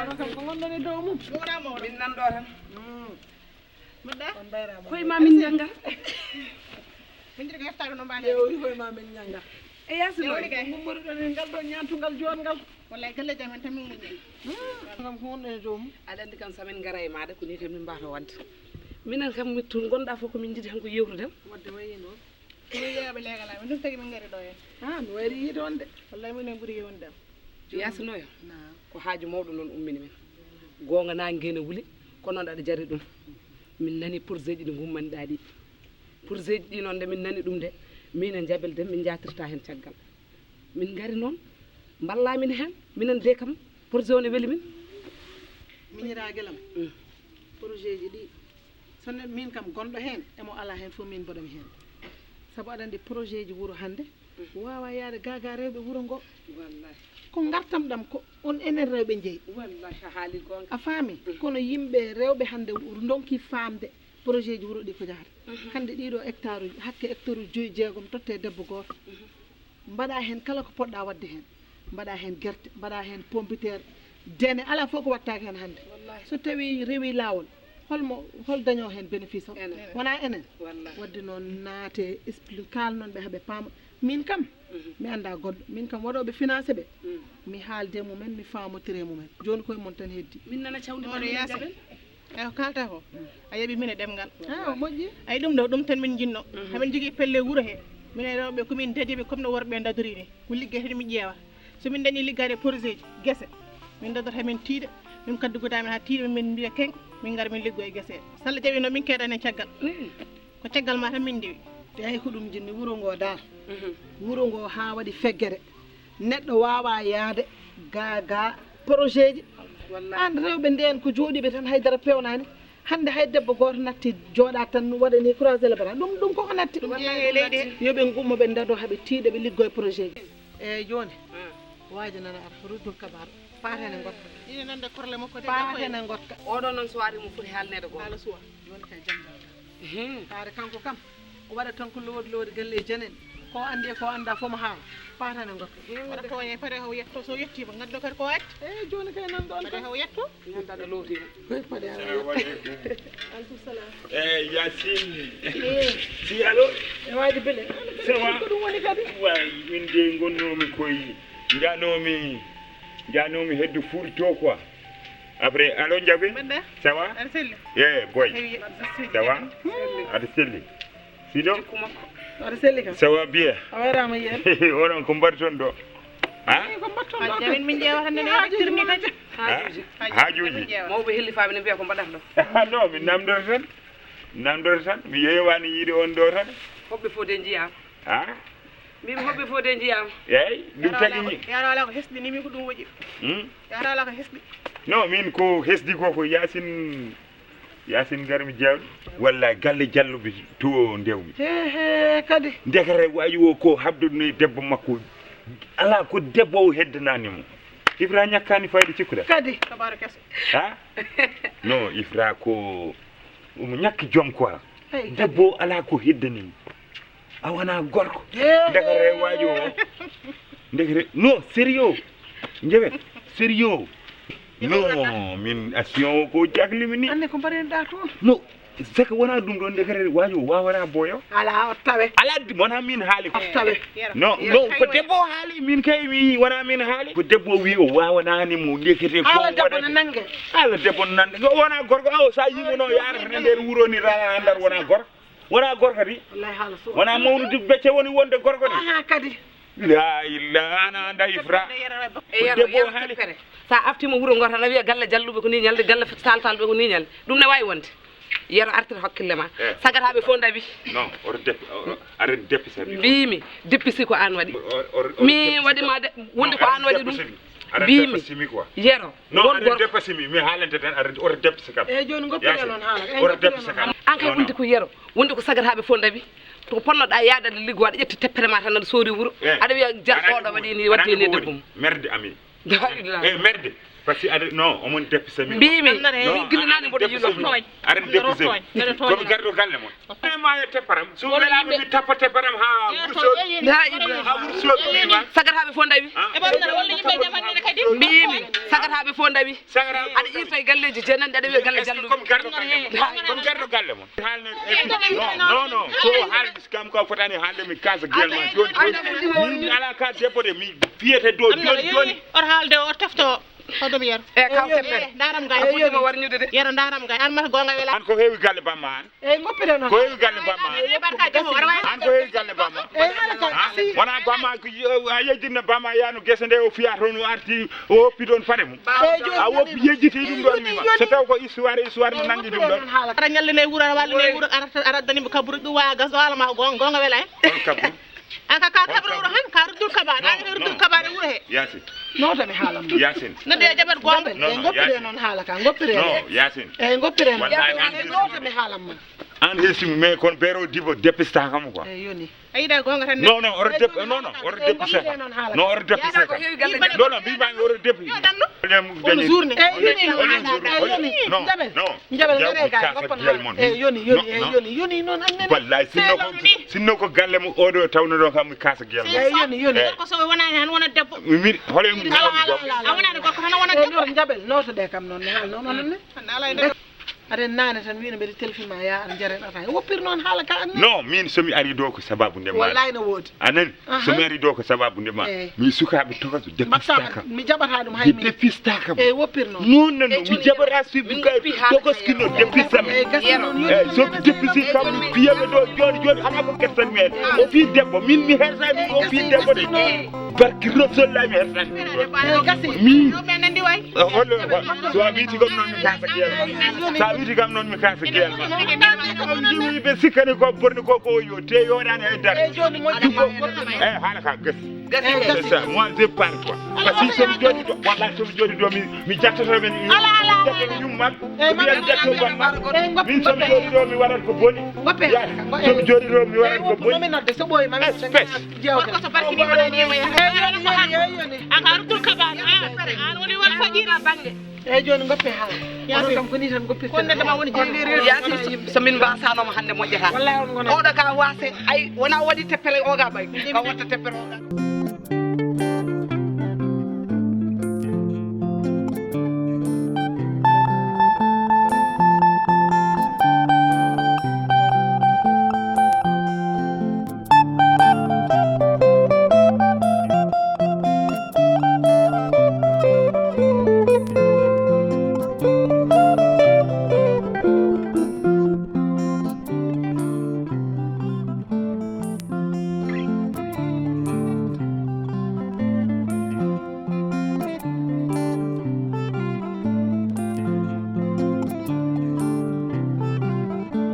wala kam ko gondone dow mum Muramo min nan do tan Mudda on bayrama koy ma min jangal min dirga heftaago no mbane ewri koy ma men ñanga e yasino Ewri kay mummodu ɗon en ngal ɗo ñantugal jongal wallahi galle jam en tan min muñi kam ko gondone dow mum aɗa andi kam samin gara e maɗa ko ni tan min mbaato wadde minen kam mi tun gonɗa fof komin jiiɗi tan ko yewtude wadde wayi noon min yeeɓe leegala min ɗum tagi min ngari ɗo hen mi wari yiide on de wallahi minen ɓuuri yewndem yasinoyo ko haaju mawɗo noon ummini men gonga nangue ne wuuli kono noon aɗa jari ɗum min nani projet ji ɗi gummaniɗa ɗi projet ji ɗi noon nde min nani ɗum de min e jaɓelde min jatirta hen caggal min gari noon ballamin hen minen de kam projet o ne weeli min miñiraguelam projet ji ɗi sonne min kam gonɗo hen emo ala hen fof min mboɗomi hen saabu aɗa andi projet ji wuuro hande wawa yaade gaga rewɓe wuuro ngo wallahi ko gartam ɗam ko on enen rewɓe jeeyi wallahi a haali gonga a faami kono yimɓe rewɓe hande donki famde projet ji wuuro ɗi ko jahata hande ɗiɗo hectare uji hakke hectare uji 5 totte debbo goto mbaɗa hen kala ko poɗɗa wadde hen mbaɗa hen guerte mbaɗa hen pompiteer dene ala fof ko wattake hen hande so tawi rewi lawol hol daño hen bénéfice o wona enen wadde noon naate explique kal noon ɓe haaɓe paama min kam mi anda goɗɗo min kam waɗoɓe financé ɓe mi haalde mumen mi famotire mumen joni koye mon tan heddi min nana cawdi ono yaasa eyi ko kalta ko a yeeɓi min e ɗemgal o moƴƴi ayi ɗum ɗo ɗum tan min jinno hamin jogui pelle wuuro he minen rewɓe komin dadiɓe comme no worɓe dadori ni ko ligguey mi ƴeewa somin dañi liggade projet ji guesse min dadota hemin tiiɗa min kaddugodamin ha tiiɗa min mbiya keng min gara min liggo e guesse he so Allah jaɓi noon min keeɗani caggal ko caggal ma tan min dewi eyi ko ɗum jinmi wuuro ngo dal wuuro ngo ha waɗi feggere neɗɗo wawa yaade gaga projet ji an rewɓe nden ko jooɗiɓe tan haydara pewnani hande hay debbo goto natti jooɗa tan waɗani croisé le bras ɗum koko natti yoɓe gummo ɓe dado haaɓe tiiɗa ɓe liggo e projet ji eyyi joni waaji nana ara ruddul kabar paatene gotka ine nande korle makko de paatene gotka oɗo noon so ari mo foti haalnede go haala suwa joni kay jamdal kaare kanko kam o waɗa tan ko lowdi galle janen ko andi e ko anda fof mo haala paatene gotka waɗa toñe fade haw yetto so yettima gaddo kadi ko watti eyyi joni kay nan ɗon fade haw yetto gandaɗo lowtima koye paɗe aleykum salam Yacine si allo e wayde beele ça va ko ɗum woni kadi way min de gonnomi koye janomi heddu Fuuta to quoi après allo Ndiabe mbaɗɗa ça va aɗa selli boy hewi ça va aɗa selli sinon aɗa selli kam ça va bien a wayrama yiyen onon ko mbaɗi toon ɗo ko mbatton ɗo jamin min ƴeewata nde tirni kadi haajuji mawɓe hellifaɓe ne mbiya ko mbaɗata ɗo non mi namdoro tan mi yeyowani yiide on ɗo tan hoɓɓe fof de jiyama a mbimi hoɓɓe fof de jiyama eyyi ɗum tagui yaro ala ko hesɗinimi ko ɗum woƴi yaro ala ko hesɗi non min ko hesdi ko Yacine garmi jawɗi walla galle jalluɓe to ndewmi he kadi dekere wayi o ko habdude debbo makko ala ko debbo o heddananimo Ifra ñakkani fayde cikkuɗa kadi kabaru keso ha non Ifra ko omo ñakki joom quoi debbo ala ko heddanimo a wona gorko dekere waji o dekere non sérieux jewe sérieux non min action o ko jaglimi ni ande ko mbaɗenɗa toon non c'est que wona ɗum ɗon dekere waji o wawata boyo ala o tawe ala wona min haali ko tawe non ko debbo o haali min kay mi wona min haali ko debbo wi o wawananimo dekete ko ala debbo no nangue ala debbo no nangue wona gorko aw sa yimono yarata nder wuuro ni ra ndar wona gorko kadi wallahi haala so wona mawnude becce woni wonde gorko ni aha kadi la illa ana anda Ifra e yaro haali kare sa aftima wuuro ngo tan a wiya galle jalluɓe ko ni ñalde galle saltalɓe ko ni ñalde ɗum ne wawi wonde yero artira hakkille ma sagataɓe fof dawi non aɗa deppisa mbimi deppisi ko an waɗi mi waɗima wonde ko an waɗi ɗum mbimi yero non aɗa deppasimi mi haalante tan oto deppisa kam eyyi joni goppiɗe noon haala oto deppisa kam an kay wonde ko yero wonde ko sagataɓe fof dawi to ponnoɗa yaadade liggo aɗa ƴetti teppere ma tan aɗa soori wuuro aɗa wiya oɗo waɗi ni waddi ni debbo merde ami eyyi merde parce que non omon deppi sami mbimi gillinani mboɗo yiɗo toñ aɗa deppi sami komi garɗo galle mon ma yo tepparam so welama mi tappa tepparam ha wursoɓe mbima sagataɓe fof dawi mbimi sagataɓe fof dawi aɗa irta e galleji jeenani aɗa wiya galle jalluɓe comme garɗo galle mon non so haaldis kam ko fotani haalde mi kasa guel ma joni min ala ka debbo de mi fiyete dow joni or haalde o tefto hoɗum yero kaw teppere daram gay fuɗɗima warñude de yero daram gay an mata gonga wela an ko heewi galle bamma an ngoppire noon ko heewi galle bamma an ko heewi galle bamma wona bamma a yejjitno bamma yano guese nde o fiya toon o arti o woppi ɗon fare mum a woppi yejjiti ɗum ɗon mima so taw ko histoire mo nangi ɗum ɗon ara ñallene wuuro ara wallene wuuro ara addanimo kaburu ɗum waya gas o alama gonga wela en on kabru an ka kabru wuuro hen ka ruddul kabaɗe an ruddul kabaɗe wuuro he yasin notami haalam yasin nodde e jaɓat gonga ngoppire noon haala ka ngoppire non yasin ngoppire noon wallahi notami haalam ma an hesimi mais kono beero dibo depista kam quoi yoni ayida gonga tan non oro deppi non oro deppi seka non oro deppi seka non mbimami oro deppi on journée non yoni noon annene wallahi sinno ko galle mo oɗo tawno ɗon kam mi kasa guel yoni ko so wonani han wona debbo mi hole a wonani gorko tan wona debbo jabel noto de kam noon ne haal noon onne aɗen nane tan wino mbeɗe téléphone ma ya an jareɗata woppir noon haala ka anne non min somi ari ɗo ko sababu nde ma wallahi no woodi anani somi ari ɗo ko sababu nde ma mi sukaɓe tokaso depista kam mi jaɓata ɗum hay mi depista kam woppir noon non non mi jaɓata suɓi ka tokoskino depista mi somi depisi kam mi fiyaɓe ɗo joni hama ko guertan mi hen o fi debbo min mi hersani o fi debbo de barki rosolla mi hersani mi hollo so a wiiti comme noon mi kasa guel sa wiiti kam noon mi kasa guel ma jiwiɓe sikkani ko borni ko yo te yoɗani e dar haala ka gasi c'est ça moi je parle quoi parce que somi jooɗi ɗo wallahi somi jooɗi ɗo mi jattoto men jattoto yummat mbiyan jatto bamma min somi jooɗi ɗo mi waɗat ko boni somi jooɗi ɗo mi waɗat ko boni nodde so ɓooyi mami jewte ko barkini waɗani waya an ka ruttul kabaɗo an woni won fajira banggue eyyi joni goppe haala kam ko ni tan goppirtedema woni yasi somin mbasanoma hande moƴƴata wallahi on gona oɗo ka wase ay wona waɗi teppere oga ɓay ka watta teppere oga